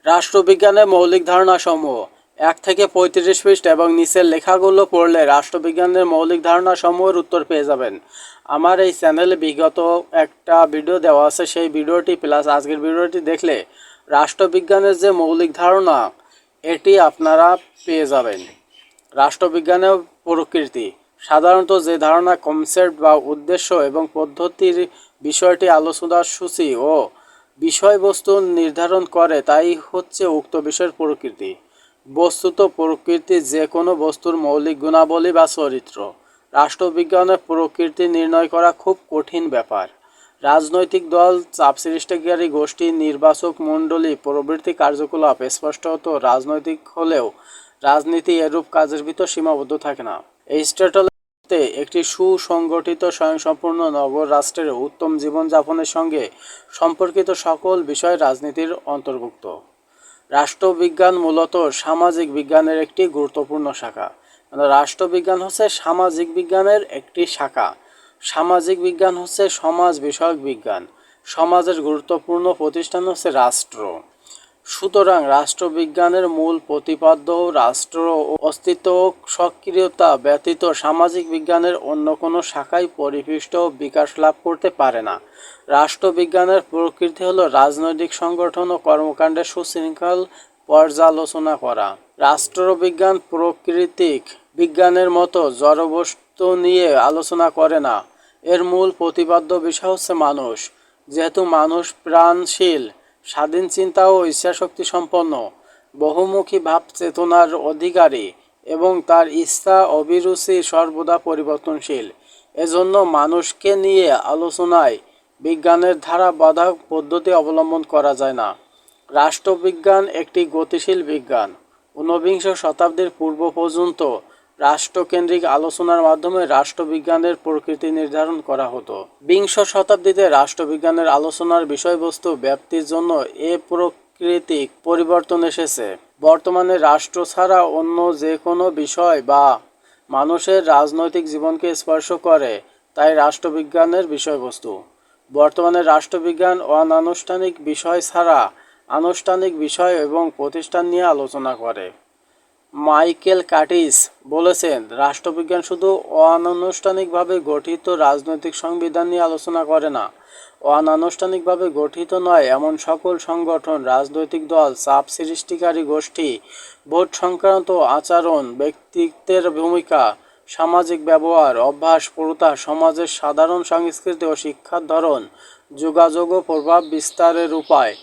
রাষ্ট্রবিজ্ঞানের মৌলিক ধারণাসমূহ 1 থেকে 35 পৃষ্ঠা এবং নিচের লেখাগুলো পড়লে রাষ্ট্রবিজ্ঞানের মৌলিক ধারণাসমূহের উত্তর পেয়ে যাবেন। আমার এই চ্যানেলে বিগত একটা ভিডিও দেওয়া আছে, সেই ভিডিওটি প্লাস আজকের ভিডিওটি দেখলে রাষ্ট্রবিজ্ঞানের যে মৌলিক ধারণা এটি আপনারা পেয়ে যাবেন। রাষ্ট্রবিজ্ঞানের প্রকৃতি সাধারণত যে ধারণা, কনসেপ্ট বা উদ্দেশ্য এবং পদ্ধতির বিষয়টি আলোচনার সূচি ও বিষয়বস্তু নির্ধারণ করে তাই হচ্ছে উক্ত বিষয়ের প্রকৃতি। বস্তুত প্রকৃতি যে কোনো বস্তুর মৌলিক গুণাবলী বা চরিত্র। রাষ্ট্রবিজ্ঞানের প্রকৃতি নির্ণয় করা খুব কঠিন ব্যাপার। রাজনৈতিক দল, চাপ সৃষ্টিকারী গোষ্ঠী, নির্বাচক মণ্ডলী প্রভৃতি কার্যকলাপ স্পষ্টত রাজনৈতিক হলেও রাজনীতি এরূপ কাজের ভিতর সীমাবদ্ধ থাকে না। এরিস্টটলের মতে একটি সুসংগঠিত স্বয়ংসম্পূর্ণ নগর রাষ্ট্রের উত্তম জীবনযাপনের সঙ্গে সম্পর্কিত সকল বিষয় রাজনীতির অন্তর্ভুক্ত। রাষ্ট্রবিজ্ঞান মূলত সামাজিক বিজ্ঞানের একটি গুরুত্বপূর্ণ শাখা। রাষ্ট্রবিজ্ঞান হচ্ছে সামাজিক বিজ্ঞানের একটি শাখা। সামাজিক বিজ্ঞান হচ্ছে সমাজ বিষয়ক বিজ্ঞান। সমাজের গুরুত্বপূর্ণ প্রতিষ্ঠান হচ্ছে রাষ্ট্র। সুতরাং রাষ্ট্রবিজ্ঞানের মূল প্রতিপাদ্য রাষ্ট্র অস্তিত্ব ও সক্রিয়তা ব্যতীত সামাজিক বিজ্ঞানের অন্য কোনো শাখায় পরিপুষ্ট বিকাশ লাভ করতে পারে না। রাষ্ট্রবিজ্ঞানের প্রকৃতি হল রাজনৈতিক সংগঠন ও কর্মকাণ্ডের সুশৃঙ্খল পর্যালোচনা করা। রাষ্ট্রবিজ্ঞান প্রাকৃতিক বিজ্ঞানের মতো জড়বস্তু নিয়ে আলোচনা করে না। এর মূল প্রতিপাদ্য বিষয় হচ্ছে মানুষ। যেহেতু মানুষ প্রাণশীল, স্বাধীন চিন্তা ও ইচ্ছাশক্তি সম্পন্ন, বহুমুখী ভাব চেতনার অধিকারী এবং তার ইচ্ছা অভিরুচি সর্বদা পরিবর্তনশীল, এজন্য মানুষকে নিয়ে আলোচনায় বিজ্ঞানের ধারা বাধা পদ্ধতি অবলম্বন করা যায় না। রাষ্ট্রবিজ্ঞান একটি গতিশীল বিজ্ঞান। ঊনবিংশ শতাব্দীর পূর্ব পর্যন্ত রাষ্ট্রকেন্দ্রিক আলোচনার মাধ্যমে রাষ্ট্রবিজ্ঞানের প্রকৃতি নির্ধারণ করা হতো। বিংশ শতাব্দীতে রাষ্ট্রবিজ্ঞানের আলোচনার বিষয়বস্তু ব্যাপ্তির জন্য এ প্রকৃতিক পরিবর্তন এসেছে। বর্তমানে রাষ্ট্র ছাড়া অন্য যে কোনো বিষয় বা মানুষের রাজনৈতিক জীবনকে স্পর্শ করে তাই রাষ্ট্রবিজ্ঞানের বিষয়বস্তু। বর্তমানে রাষ্ট্রবিজ্ঞান অনানুষ্ঠানিক বিষয় ছাড়া আনুষ্ঠানিক বিষয় এবং প্রতিষ্ঠান নিয়ে আলোচনা করে। মাইকেল কার্টিস বলেছেন, রাষ্ট্রবিজ্ঞান শুধু অনানুষ্ঠানিকভাবে গঠিত রাজনৈতিক সংবিধান নিয়ে আলোচনা করে না। অনানুষ্ঠানিকভাবে গঠিত নয় এমন সকল সংগঠন, রাজনৈতিক দল, চাপ সৃষ্টিকারী গোষ্ঠী, ভোট সংক্রান্ত আচরণ, ব্যক্তিত্বের ভূমিকা, সামাজিক ব্যবহার, অভ্যাস, প্রথা, সমাজের সাধারণ সংস্কৃতি ও শিক্ষার ধরন, যোগাযোগ ও প্রভাব বিস্তারের উপায়,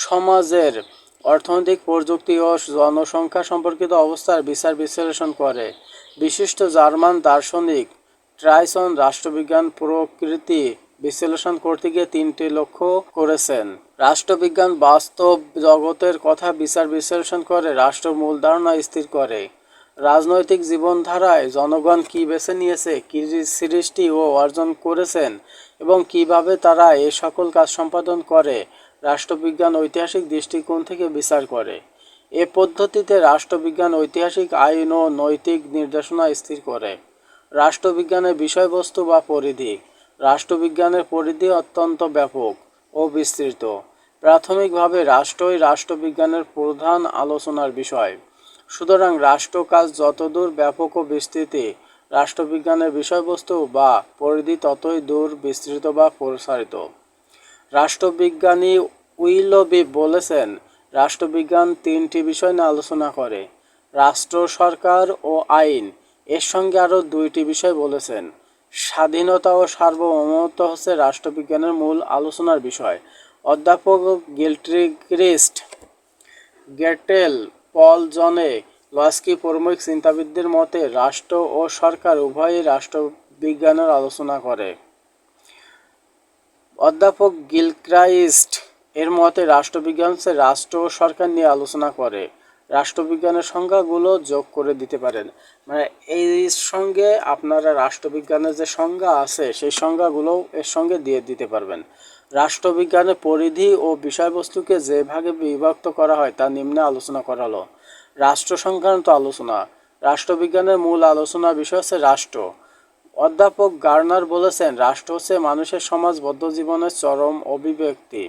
সমাজের অর্থনৈতিক, প্রযুক্তি ও জনসংখ্যা সম্পর্কিত অবস্থার বিচার বিশ্লেষণ করে। বিশিষ্ট জার্মান দার্শনিক ট্রাইসন রাষ্ট্রবিজ্ঞান প্রকৃতি বিশ্লেষণ করতে গিয়ে 3টি লক্ষ্য করেছেন। রাষ্ট্রবিজ্ঞান বাস্তব জগতের কথা বিচার বিশ্লেষণ করে রাষ্ট্র মূল ধারণা স্থির করে। রাজনৈতিক জীবনধারায় জনগণ কী বেছে নিয়েছে, কী সৃষ্টি ও অর্জন করেছেন এবং কিভাবে তারা এ সকল কাজ সম্পাদন করে রাষ্ট্রবিজ্ঞান ঐতিহাসিক দৃষ্টিকোণ থেকে বিচার করে। এ পদ্ধতিতে রাষ্ট্রবিজ্ঞান ঐতিহাসিক আইন ও নৈতিক নির্দেশনা স্থির করে। রাষ্ট্রবিজ্ঞানের বিষয়বস্তু বা পরিধি। রাষ্ট্রবিজ্ঞানের পরিধি অত্যন্ত ব্যাপক ও বিস্তৃত। প্রাথমিকভাবে রাষ্ট্রই রাষ্ট্রবিজ্ঞানের প্রধান আলোচনার বিষয়। সুতরাং রাষ্ট্রকাজ যতদূর ব্যাপক ও বিস্তৃতি, রাষ্ট্রবিজ্ঞানের বিষয়বস্তু বা পরিধি ততই দূর বিস্তৃত বা প্রসারিত। রাষ্ট্রবিজ্ঞানী উইলবি বলেছেন, রাষ্ট্রবিজ্ঞান 3টি বিষয় নিয়ে আলোচনা করে: রাষ্ট্র, সরকার ও আইন। এর সঙ্গে আরও 2টি বিষয় বলেছেন। স্বাধীনতা ও সার্বভৌমত্ব হচ্ছে রাষ্ট্রবিজ্ঞানের মূল আলোচনার বিষয়। অধ্যাপক গিলক্রিস্ট, গেটেল, পল জনে লস্কি প্রমুখ চিন্তাবিদদের মতে রাষ্ট্র ও সরকার উভয়ই রাষ্ট্রবিজ্ঞানের আলোচনা করে। অধ্যাপক গিলক্রাইস্ট এর মতে রাষ্ট্রবিজ্ঞান হচ্ছে রাষ্ট্র ও সরকার নিয়ে আলোচনা করে। রাষ্ট্রবিজ্ঞানের সংজ্ঞাগুলো যোগ করে দিতে পারেন, মানে এই সঙ্গে আপনারা রাষ্ট্রবিজ্ঞানের যে সংজ্ঞা আছে সেই সংজ্ঞাগুলোও এর সঙ্গে দিয়ে দিতে পারবেন। রাষ্ট্রবিজ্ঞানের পরিধি ও বিষয়বস্তুকে যে ভাগে বিভক্ত করা হয় তা নিম্নে আলোচনা করা হলো। রাষ্ট্র সংক্রান্ত আলোচনা। রাষ্ট্রবিজ্ঞানের মূল আলোচনার বিষয় হচ্ছে রাষ্ট্র। অধ্যাপক গার্নার বলেছেন, রাষ্ট্র হচ্ছে মানুষের সমাজবদ্ধ জীবনের চরম অভিব্যক্তি।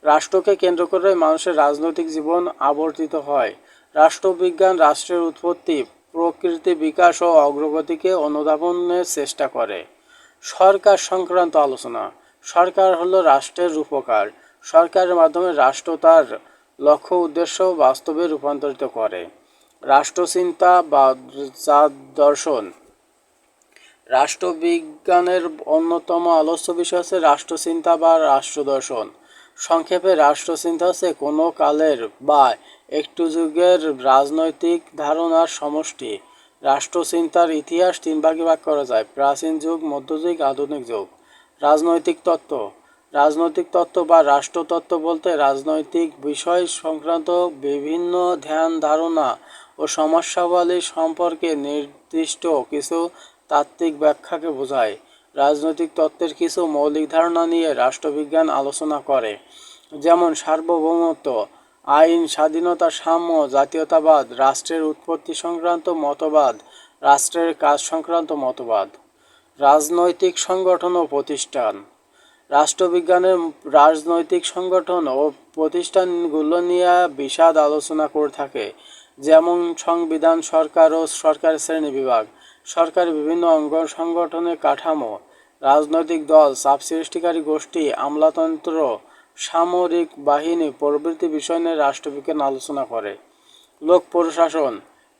রাষ্ট্রকে কেন্দ্র করে মানুষের রাজনৈতিক জীবন আবর্তিত হয়। রাষ্ট্রবিজ্ঞান রাষ্ট্রের উৎপত্তি, প্রকৃতি, বিকাশ ও অগ্রগতিকে অনুধাবনের চেষ্টা করে। সরকার সংক্রান্ত আলোচনা। সরকার হলো রাষ্ট্রের রূপকার। সরকারের মাধ্যমে রাষ্ট্র তার লক্ষ্য উদ্দেশ্য বাস্তবে রূপান্তরিত করে। রাষ্ট্রচিন্তা বা দর্শন। রাষ্ট্রবিজ্ঞানের অন্যতম আলোচ্য বিষয় হচ্ছে রাষ্ট্রচিন্তা বা রাষ্ট্রদর্শন। সংক্ষেপে রাষ্ট্রচিন্তা হচ্ছে কোনো কালের বা একটু যুগের রাজনৈতিক ধারণার সমষ্টি। রাষ্ট্রচিন্তার ইতিহাস তিন ভাগে ভাগ করা যায়: প্রাচীন যুগ, মধ্যযুগ, আধুনিক যুগ। রাজনৈতিক তত্ত্ব। রাজনৈতিক তত্ত্ব বা রাষ্ট্রতত্ত্ব বলতে রাজনৈতিক বিষয় সংক্রান্ত বিভিন্ন ধ্যান ধারণা ও সমস্যাবলী সম্পর্কে নির্দিষ্ট কিছু তাত্ত্বিক ব্যাখ্যাকে বোঝায়। রাজনৈতিক তত্ত্বের কিছু মৌলিক ধারণা নিয়ে রাষ্ট্রবিজ্ঞান আলোচনা করে, যেমন সার্বভৌমত্ব, আইন, স্বাধীনতা, সাম্য, জাতীয়তাবাদ, রাষ্ট্রের উৎপত্তি সংক্রান্ত মতবাদ, রাষ্ট্রের কাজ সংক্রান্ত মতবাদ। রাজনৈতিক সংগঠন ও প্রতিষ্ঠান। রাষ্ট্রবিজ্ঞানের রাজনৈতিক সংগঠন ও প্রতিষ্ঠানগুলো নিয়ে বিশদ আলোচনা করে থাকে, যেমন সংবিধান, সরকার ও সরকারের শ্রেণীবিভাগ, সরকারের বিভিন্ন অঙ্গ সংগঠনের কাঠামো, রাজনৈতিক দল, চাপ সৃষ্টিকারী গোষ্ঠী, আমলাতন্ত্র, সামরিক বাহিনী প্রভৃতি বিষয় নিয়ে রাষ্ট্রবিজ্ঞান আলোচনা করে। লোক প্রশাসন,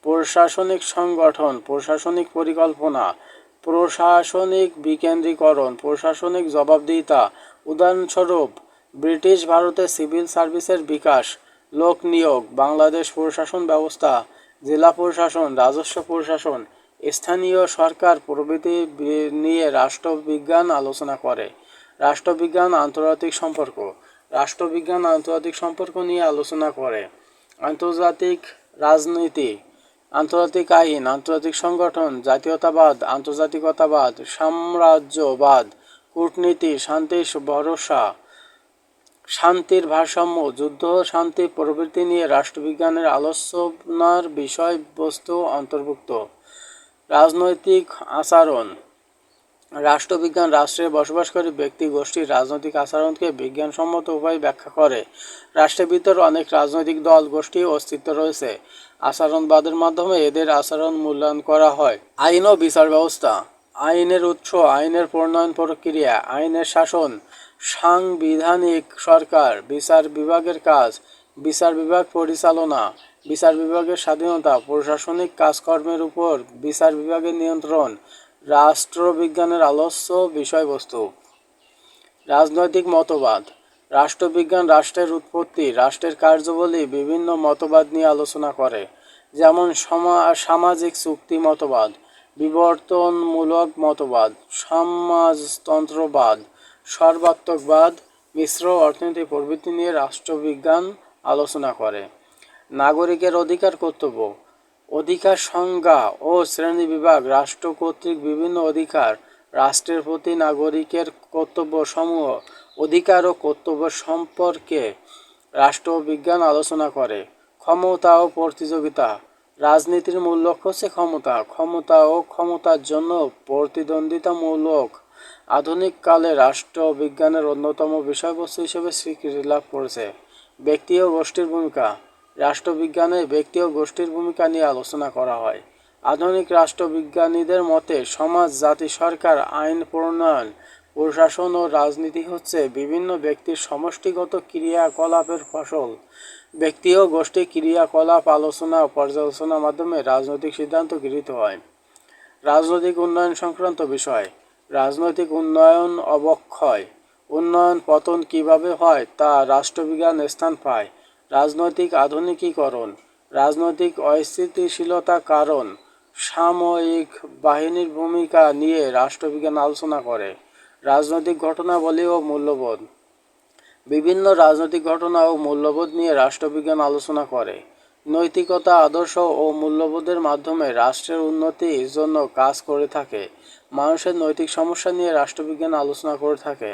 প্রশাসনিক সংগঠন, প্রশাসনিক পরিকল্পনা, প্রশাসনিক বিকেন্দ্রীকরণ, প্রশাসনিক জবাবদিহিতা। উদাহরণস্বরূপ, ব্রিটিশ ভারতে সিভিল সার্ভিসের বিকাশ। লোক নিয়োগ, বাংলাদেশ প্রশাসন ব্যবস্থা, জেলা প্রশাসন, রাজস্ব প্রশাসন, স্থানীয় সরকার প্রভৃতি নিয়ে রাষ্ট্রবিজ্ঞান আলোচনা করে। রাষ্ট্রবিজ্ঞান আন্তর্জাতিক সম্পর্ক। রাষ্ট্রবিজ্ঞান আন্তর্জাতিক সম্পর্ক নিয়ে আলোচনা করে। আন্তর্জাতিক রাজনীতি, আন্তর্জাতিক আইন, আন্তর্জাতিক সংগঠন, জাতীয়তাবাদ, আন্তর্জাতিকতাবাদ, সাম্রাজ্যবাদ, কূটনীতি, শান্তির ভরসা, শান্তির ভারসাম্য, যুদ্ধ শান্তি প্রভৃতি নিয়ে রাষ্ট্রবিজ্ঞানের আলোচনার বিষয়বস্তু অন্তর্ভুক্ত। রাজনৈতিক আচরণ। রাষ্ট্রবিজ্ঞান রাষ্ট্রে বসবাসকারী ব্যক্তি গোষ্ঠীর রাজনৈতিক আচরণকে বিজ্ঞানসম্মত উপায়ে ব্যাখ্যা করে। রাষ্ট্রের ভিতর অনেক রাজনৈতিক দল গোষ্ঠী অস্তিত্ব রয়েছে। আচরণবাদের মাধ্যমে এদের আচরণ মূল্যায়ন করা হয়। আইন ও বিচার ব্যবস্থা। আইনের উৎস, আইনের প্রণয়ন প্রক্রিয়া, আইনের শাসন, সাংবিধানিক সরকার, বিচার বিভাগের কাজ, বিচার বিভাগ পরিচালনা, বিচার বিভাগের স্বাধীনতা, প্রশাসনিক কাজকর্মের উপর বিচার বিভাগের নিয়ন্ত্রণ। রাষ্ট্রবিজ্ঞানের আলোচ্য বিষয়বস্তু। রাজনৈতিক মতবাদ। রাষ্ট্রবিজ্ঞান রাষ্ট্রের উৎপত্তি, রাষ্ট্রের কার্যাবলী বিভিন্ন মতবাদ নিয়ে আলোচনা করে, যেমন সামাজিক চুক্তি মতবাদ, বিবর্তনমূলক মতবাদ, সমাজতন্ত্রবাদ, সর্বাত্মকবাদ, মিশ্র অর্থনীতি প্রভৃতি নিয়ে রাষ্ট্রবিজ্ঞান আলোচনা করে। নাগরিকের অধিকার কর্তব্য। অধিকার সংজ্ঞা ও শ্রেণীবিভাগ। রাষ্ট্র কর্তৃক বিভিন্ন অধিকার, রাষ্ট্রের প্রতি নাগরিকের কর্তব্য সমূহ, অধিকার ও কর্তব্য সম্পর্কে রাষ্ট্রবিজ্ঞান আলোচনা করে। ক্ষমতা ও প্রতিযোগিতা। রাজনীতির মূল লক্ষ্য হচ্ছে ক্ষমতা। ক্ষমতা ও ক্ষমতার জন্য প্রতিদ্বন্দ্বিতামূলক। আধুনিক কালে রাষ্ট্রবিজ্ঞানের অন্যতম বিষয়বস্তু হিসেবে স্বীকৃতি লাভ করেছে। ব্যক্তি ও গোষ্ঠীর ভূমিকা। রাষ্ট্রবিজ্ঞানে ব্যক্তি ও গোষ্ঠীর ভূমিকা নিয়ে আলোচনা করা হয়। আধুনিক রাষ্ট্রবিজ্ঞানীদের মতে সমাজ, জাতি, সরকার, আইন প্রণয়ন, প্রশাসন ও রাজনীতি হচ্ছে বিভিন্ন ব্যক্তির সমষ্টিগত ক্রিয়াকলাপের ফসল। ব্যক্তি ও গোষ্ঠী ক্রিয়াকলাপ আলোচনা ও পর্যালোচনার মাধ্যমে রাজনৈতিক সিদ্ধান্ত গৃহীত হয়। রাজনৈতিক উন্নয়ন সংক্রান্ত বিষয়। রাজনৈতিক উন্নয়ন অবক্ষয়, উন্নয়ন পতন কিভাবে হয় তা রাষ্ট্রবিজ্ঞান স্থান পায়। রাজনৈতিক আধুনিকীকরণ। রাজনৈতিক অস্থিতিশীলতার কারণ, সামরিক বাহিনীর ভূমিকা নিয়ে রাষ্ট্রবিজ্ঞান আলোচনা করে। রাজনৈতিক ঘটনাবলী ও মূল্যবোধ। বিভিন্ন রাজনৈতিক ঘটনা ও মূল্যবোধ নিয়ে রাষ্ট্রবিজ্ঞান আলোচনা করে। নৈতিকতা, আদর্শ ও মূল্যবোধের মাধ্যমে রাষ্ট্রের উন্নতির জন্য কাজ করে থাকে। মানুষের নৈতিক সমস্যা নিয়ে রাষ্ট্রবিজ্ঞান আলোচনা করে থাকে।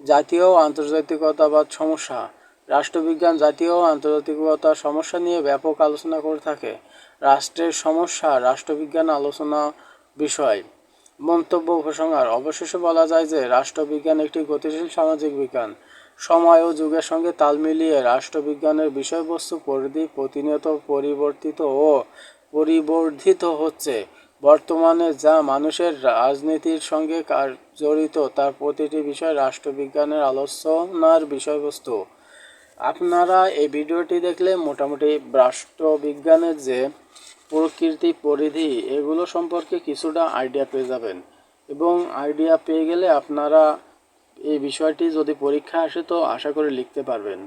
জাতীয় ও আন্তর্জাতিকতাবাদ সমস্যা। রাষ্ট্রবিজ্ঞান জাতীয় ও আন্তর্জাতিকতার সমস্যা নিয়ে ব্যাপক আলোচনা করে থাকে। রাষ্ট্রের সমস্যা রাষ্ট্রবিজ্ঞান আলোচনা বিষয়। মন্তব্য উপসংহার। অবশেষে বলা যায় যে রাষ্ট্রবিজ্ঞান একটি গতিশীল সামাজিক বিজ্ঞান। সময় ও যুগের সঙ্গে তাল মিলিয়ে রাষ্ট্রবিজ্ঞানের বিষয়বস্তু পরিধি প্রতিনিয়ত পরিবর্তিত ও পরিবর্ধিত হচ্ছে। বর্তমানে যা মানুষের রাজনীতির সঙ্গে জড়িত তার প্রতিটি বিষয় রাষ্ট্রবিজ্ঞানের আলোচনার বিষয়বস্তু। আপনারা এই ভিডিওটি দেখলে মোটামুটি রাষ্ট্রবিজ্ঞানের যে প্রকৃতি পরিধি এগুলো সম্পর্কে কিছুটা আইডিয়া পেয়ে যাবেন, এবং আইডিয়া পেয়ে গেলে আপনারা এই বিষয়টি যদি পরীক্ষা আসে তো আশা করি লিখতে পারবেন।